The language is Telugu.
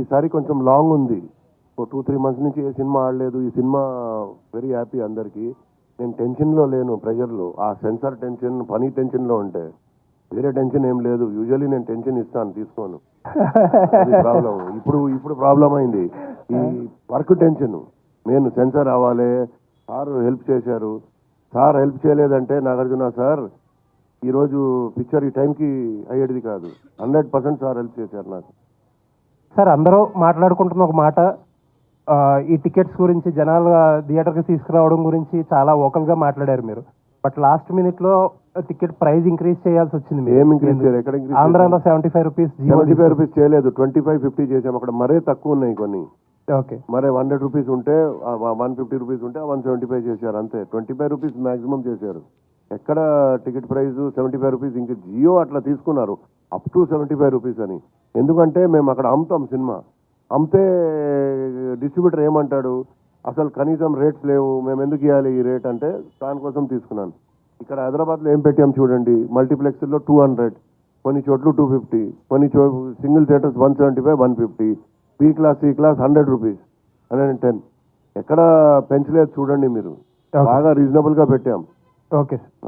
ఈసారి కొంచెం లాంగ్ ఉంది. ఓ 2-3 మంత్స్ నుంచి ఏ సినిమా ఆడలేదు. ఈ సినిమా వెరీ హ్యాపీ అందరికీ. నేను టెన్షన్‌లో లేను, ప్రెషర్‌లో. ఆ సెన్సార్ టెన్షన్, పని టెన్షన్‌లో ఉంటే. వేరే టెన్షన్ ఏం లేదు. యూజువల్లీ నేను టెన్షన్ ఇస్తాను, తీసుకోను. అది ప్రాబ్లమ్. ఇప్పుడు ప్రాబ్లమ్ అయింది. ఈ వర్క్ టెన్షన్. నేను సెన్సార్ అవ్వాలి. సార్ హెల్ప్ చేశారు. సార్ హెల్ప్ చేయలేదంటే నాగార్జున సార్ ఈరోజు పిక్చర్ ఈ టైంకి అయ్యేది కాదు. 100% సార్ హెల్ప్ చేశారు నాకు. సార్ అందరూ మాట్లాడుకుంటున్న ఒక మాట, ఈ టికెట్స్ గురించి జనాలు థియేటర్కి తీసుకురావడం గురించి చాలా ఓకల్గా మాట్లాడారు మీరు. బట్ లాస్ట్ మినిట్లో టికెట్ ప్రైస్ ఇంక్రీజ్ చేయాల్సి వచ్చింది మీరు. ఏం ఇంక్రీజ్ చేయాలి? ఎక్కడ ఇంక్రీజ్? ఆంధ్రాలో 75 రూపీస్. 75 రూపీస్ చేయలేదు, 25-50 చేసాం. అక్కడ మరే తక్కువ ఉన్నాయి కొన్ని. ఓకే. మరే 100 రూపీస్ ఉంటే 150 రూపీస్ ఉంటే 175 చేశారు అంతే. 25 రూపీస్ మాక్సిమం చేశారు. ఎక్కడ టికెట్ ప్రైస్ 75 రూపీస్? ఇంక జియో అట్లా తీసుకున్నారు అప్ టు 75 రూపీస్ అని. ఎందుకంటే మేము అక్కడ అమ్ముతాం సినిమా. అమ్మితే డిస్ట్రిబ్యూటర్ ఏమంటాడు, అసలు కనీసం రేట్స్ లేవు, మేము ఎందుకు ఇవ్వాలి ఈ రేట్ అంటే దానికోసం తీసుకున్నాను. ఇక్కడ హైదరాబాద్లో ఏం పెట్టాం చూడండి, మల్టీప్లెక్స్లో 200, కొన్ని చోట్లు 250, కొన్ని single theaters 175, 150, B class, C class 100 rupees, 110. ఎక్కడ పెంచలేదు చూడండి మీరు. బాగా రీజనబుల్గా పెట్టాం. ఓకే.